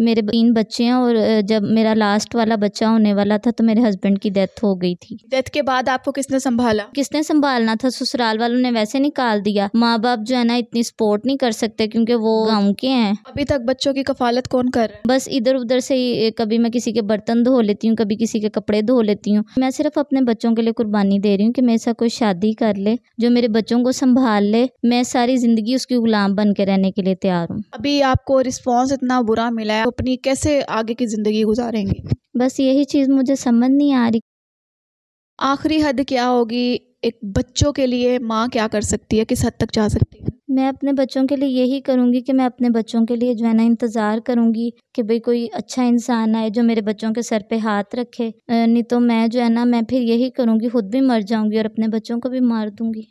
मेरे 3 बच्चे हैं और जब मेरा लास्ट वाला बच्चा होने वाला था तो मेरे हस्बैंड की डेथ हो गई थी। डेथ के बाद आपको किसने संभाला? किसने संभालना था, ससुराल वालों ने वैसे निकाल दिया। माँ बाप जो है ना इतनी सपोर्ट नहीं कर सकते क्योंकि वो गाँव के हैं। अभी तक बच्चों की कफालत कौन कर रहा है? बस इधर उधर से ही, कभी मैं किसी के बर्तन धो लेती हूँ, कभी किसी के कपड़े धो लेती हूँ। मैं सिर्फ अपने बच्चों के लिए कुर्बानी दे रही हूँ कि मेरे साथ कोई शादी कर ले, जो मेरे बच्चों को संभाल ले। मैं सारी जिंदगी उसकी गुलाम बन के रहने के लिए तैयार हूँ। अभी आपको रिस्पॉन्स इतना बुरा मिला है, अपनी कैसे आगे की जिंदगी गुजारेंगे? बस यही चीज़ मुझे समझ नहीं आ रही। आखिरी हद क्या होगी एक बच्चों के लिए? माँ क्या कर सकती है, किस हद तक जा सकती है? मैं अपने बच्चों के लिए यही करूँगी कि मैं अपने बच्चों के लिए जो है ना इंतज़ार करूँगी कि भाई कोई अच्छा इंसान आए जो मेरे बच्चों के सर पे हाथ रखे। नहीं तो मैं जो है ना मैं फिर यही करूँगी, खुद भी मर जाऊँगी और अपने बच्चों को भी मार दूँगी।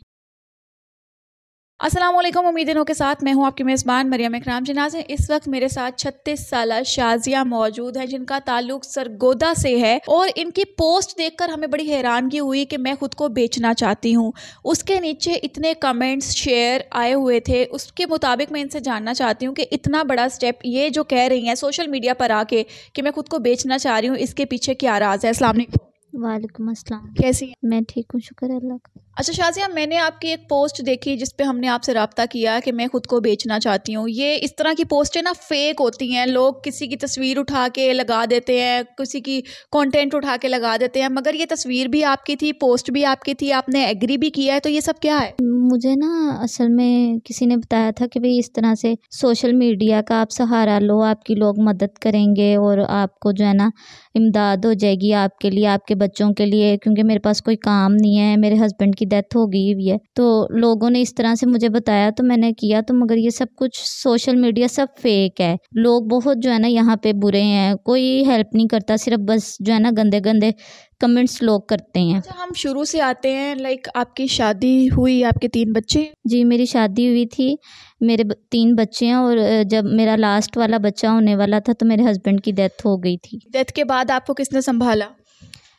अस्सलाम वालेकुम, उम्मीदों के साथ मैं हूं आपकी मेज़बान मरियम इकराम जनाज़। इस वक्त मेरे साथ 36 साला शाजिया मौजूद है जिनका ताल्लुक सरगोदा से है और इनकी पोस्ट देखकर हमें बड़ी हैरानगी हुई कि मैं खुद को बेचना चाहती हूं। उसके नीचे इतने कमेंट्स शेयर आए हुए थे, उसके मुताबिक मैं इनसे जानना चाहती हूँ कि इतना बड़ा स्टेप ये जो कह रही हैं सोशल मीडिया पर आके कि मैं खुद को बेचना चाह रही हूँ, इसके पीछे क्या राज है? अस्सलाम वालेकुम। वालेकुम अस्सलाम। कैसी हैं? मैं ठीक हूँ, शुक्र है अल्लाह का। अच्छा शाजिया, मैंने आपकी एक पोस्ट देखी जिस पे हमने आपसे रब्ता किया कि मैं खुद को बेचना चाहती हूँ। ये इस तरह की पोस्टें ना फेक होती हैं, लोग किसी की तस्वीर उठा के लगा देते हैं, किसी की कंटेंट उठा के लगा देते हैं, मगर ये तस्वीर भी आपकी थी, पोस्ट भी आपकी थी, आपने एग्री भी किया है, तो ये सब क्या है? मुझे ना असल में किसी ने बताया था कि भाई इस तरह से सोशल मीडिया का आप सहारा लो, आपकी लोग मदद करेंगे और आपको जो है ना इमदाद हो जाएगी आपके लिए, आपके बच्चों के लिए, क्योंकि मेरे पास कोई काम नहीं है, मेरे हस्बैंड की डेथ हो गई हुई है। तो लोगों ने इस तरह से मुझे बताया तो मैंने किया, तो मगर ये सब कुछ सोशल मीडिया सब फेक है। लोग बहुत जो है ना यहाँ पे बुरे हैं, कोई हेल्प नहीं करता, सिर्फ बस जो है ना गंदे गंदे कमेंट्स लोग करते हैं। अच्छा, हम शुरू से आते हैं। आपकी शादी हुई, आपके 3 बच्चे? जी, मेरी शादी हुई थी, मेरे 3 बच्चे हैं और जब मेरा लास्ट वाला बच्चा होने वाला था तो मेरे हस्बैंड की डेथ हो गई थी। डेथ के बाद आपको किसने संभाला?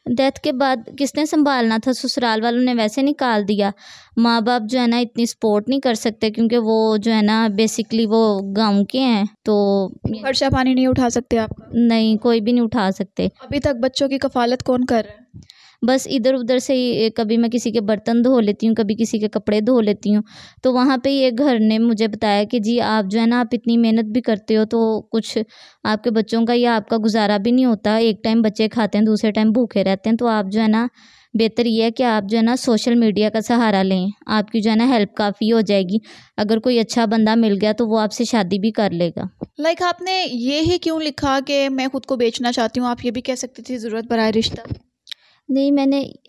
डेथ के बाद किसने संभालना था, ससुराल वालों ने वैसे निकाल दिया। माँ बाप जो है ना इतनी सपोर्ट नहीं कर सकते क्योंकि वो जो है ना बेसिकली वो गाँव के हैं, तो खर्चा पानी नहीं उठा सकते आप? नहीं, कोई भी नहीं उठा सकते। अभी तक बच्चों की कफालत कौन कर रहा है? बस इधर उधर से ही, कभी मैं किसी के बर्तन धो लेती हूँ, कभी किसी के कपड़े धो लेती हूँ। तो वहाँ पे ही एक घर ने मुझे बताया कि जी आप जो है ना आप इतनी मेहनत भी करते हो तो कुछ आपके बच्चों का या आपका गुजारा भी नहीं होता, एक टाइम बच्चे खाते हैं दूसरे टाइम भूखे रहते हैं, तो आप जो है ना बेहतर ये है कि आप जो है ना सोशल मीडिया का सहारा लें, आपकी जो है ना हेल्प काफ़ी हो जाएगी। अगर कोई अच्छा बंदा मिल गया तो वो आपसे शादी भी कर लेगा। आपने ये ही क्यों लिखा कि मैं खुद को बेचना चाहती हूँ? आप ये भी कह सकती थी ज़रूरत पड़ा है रिश्ता। नहीं,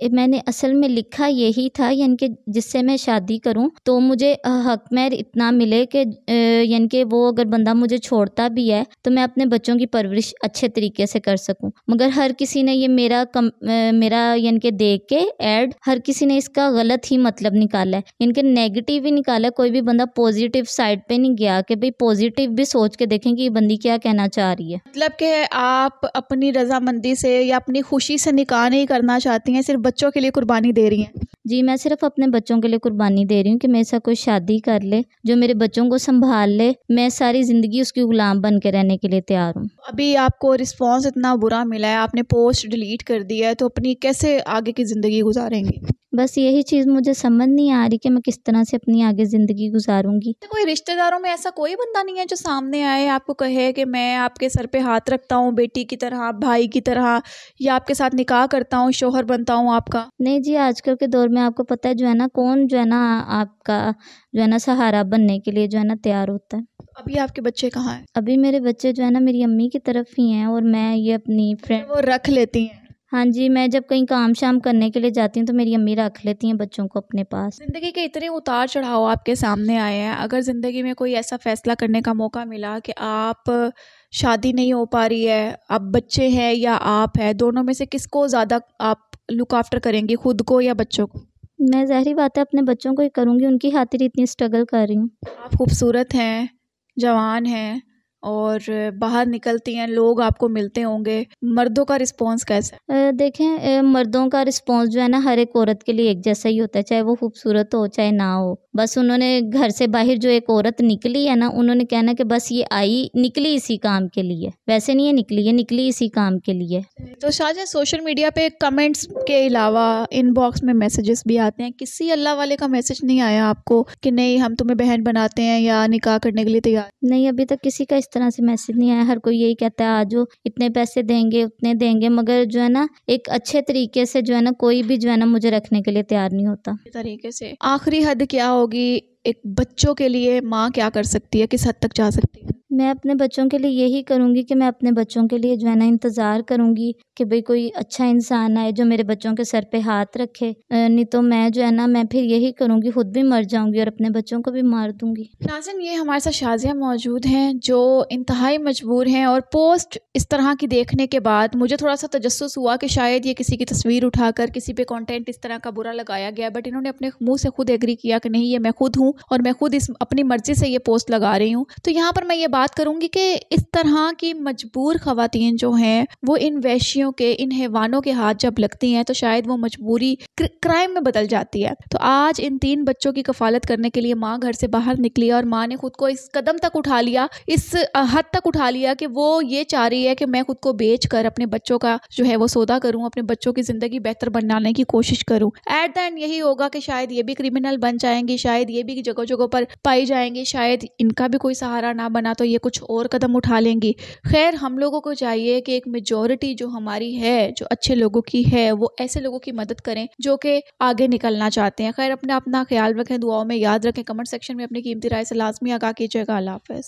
मैंने असल में लिखा यही था, यानी कि जिससे मैं शादी करूं तो मुझे हक में इतना मिले कि यानी कि वो अगर बंदा मुझे छोड़ता भी है तो मैं अपने बच्चों की परवरिश अच्छे तरीके से कर सकूं। मगर हर किसी ने ये मेरा यानी कि देख के ऐड हर किसी ने इसका गलत ही मतलब निकाला है, यानी कि नेगेटिव ही निकाला है। कोई भी बंदा पॉजिटिव साइड पे नहीं गया कि भाई पॉजिटिव भी सोच के देखें कि ये बंदी क्या कहना चाह रही है। मतलब कि आप अपनी रजामंदी से या अपनी खुशी से निकाह नहीं करना चाहती हैं, सिर्फ बच्चों के लिए कुर्बानी दे रही हैं? जी, मैं सिर्फ अपने बच्चों के लिए कुर्बानी दे रही हूँ कि मेरे साथ कोई शादी कर ले, जो मेरे बच्चों को संभाल ले। मैं सारी ज़िंदगी उसकी गुलाम बन के रहने के लिए तैयार हूँ। अभी आपको रिस्पॉन्स इतना बुरा मिला है, आपने पोस्ट डिलीट कर दिया है, तो अपनी कैसे आगे की ज़िंदगी गुजारेंगे? बस यही चीज़ मुझे समझ नहीं आ रही कि मैं किस तरह से अपनी आगे ज़िंदगी गुजारूंगी। तो कोई रिश्तेदारों में ऐसा कोई बंदा नहीं है जो सामने आए आपको कहे कि मैं आपके सर पे हाथ रखता हूँ बेटी की तरह, भाई की तरह, या आपके साथ निकाह करता हूँ, शोहर बनता हूँ आपका? नहीं जी, आजकल के दौर में आपको पता है जो है ना कौन जो है ना आपका जो है ना सहारा बनने के लिए जो है ना तैयार होता है। अभी आपके बच्चे कहाँ हैं? अभी मेरे बच्चे जो है ना मेरी अम्मी की तरफ ही हैं और मैं ये अपनी फ्रेंड। वो रख लेती हैं? हाँ जी, मैं जब कहीं काम शाम करने के लिए जाती हूँ तो मेरी अम्मी रख लेती हैं बच्चों को अपने पास। ज़िंदगी के इतने उतार चढ़ाव आपके सामने आए हैं, अगर ज़िंदगी में कोई ऐसा फैसला करने का मौका मिला कि आप शादी नहीं हो पा रही है, अब बच्चे हैं या आप है, दोनों में से किसको ज़्यादा आप लुक आफ्टर करेंगी, खुद को या बच्चों को? मैं ज़ाहिर बात है अपने बच्चों को ही करूँगी, उनकी खातिर इतनी स्ट्रगल कर रही हूँ। आप खूबसूरत हैं, जवान हैं और बाहर निकलती हैं, लोग आपको मिलते होंगे, मर्दों का रिस्पॉन्स कैसा है? देखें, मर्दों का रिस्पॉन्स जो है ना हर एक औरत के लिए एक जैसा ही होता है, चाहे वो खूबसूरत हो चाहे ना हो। बस उन्होंने घर से बाहर जो एक औरत निकली है ना, उन्होंने कहना कि बस ये आई निकली इसी काम के लिए, वैसे नहीं है निकली, ये निकली इसी काम के लिए। तो शाहजहां, सोशल मीडिया पे कमेंट्स के अलावा इनबॉक्स में मैसेजेस भी आते हैं, किसी अल्लाह वाले का मैसेज नहीं आया आपको कि नहीं हम तुम्हें बहन बनाते हैं या निकाह करने के लिए तैयार? नहीं, अभी तक किसी का इस तरह से मैसेज नहीं आया। हर कोई यही कहता है आजो, इतने पैसे देंगे उतने देंगे, मगर जो है ना एक अच्छे तरीके से जो है ना कोई भी जो है ना मुझे रखने के लिए तैयार नहीं होता। तरीके से आखिरी हद क्या होगी एक बच्चों के लिए? माँ क्या कर सकती है, किस हद तक जा सकती है? मैं अपने बच्चों के लिए यही करूँगी कि मैं अपने बच्चों के लिए जो है ना इंतज़ार करूँगी कि भाई कोई अच्छा इंसान आए जो मेरे बच्चों के सर पे हाथ रखे। नहीं तो मैं जो है ना मैं फिर यही करूँगी, खुद भी मर जाऊँगी और अपने बच्चों को भी मार दूँगी। नाज़रीन, ये हमारे साथ शाज़िया मौजूद हैं जो इंतहाई मजबूर हैं, और पोस्ट इस तरह की देखने के बाद मुझे थोड़ा सा तजस्सुस हुआ कि शायद ये किसी की तस्वीर उठाकर किसी पे कंटेंट इस तरह का बुरा लगाया गया, बट इन्होंने अपने मुंह से खुद एग्री किया कि नहीं, ये मैं खुद हूँ और मैं खुद इस अपनी मर्जी से ये पोस्ट लगा रही हूँ। तो यहाँ पर मैं ये बात करूँगी कि इस तरह की मजबूर ख़वातीन जो हैं वो इन वैश्यों के, इन हैवानों के हाथ जब लगती हैं तो शायद वो मजबूरी क्राइम में बदल जाती है। तो आज इन 3 बच्चों की कफालत करने के लिए माँ घर से बाहर निकली और माँ ने खुद को इस कदम तक उठा लिया, इस हद तक उठा लिया कि वो ये चाह रही है कि मैं खुद को बेच कर अपने बच्चों का जो है वो सौदा करूँ, अपने बच्चों की ज़िंदगी बेहतर बनाने की कोशिश करूँ। एट द एंड यही होगा कि शायद ये भी क्रिमिनल बन जाएंगी, शायद ये भी जगह जगह पर पाई जाएंगी, शायद इनका भी कोई सहारा ना बना तो ये कुछ और कदम उठा लेंगी। खैर, हम लोगों को चाहिए कि एक मेजॉरिटी जो हमारी है, जो अच्छे लोगों की है, वो ऐसे लोगों की मदद करें जो कि आगे निकलना चाहते हैं। खैर, अपना ख्याल रखें, दुआओं में याद रखें, कमेंट सेक्शन में अपनी कीमती राय से लाजमी आगाह कीजिएगा। अल्लाह हाफ़िज़।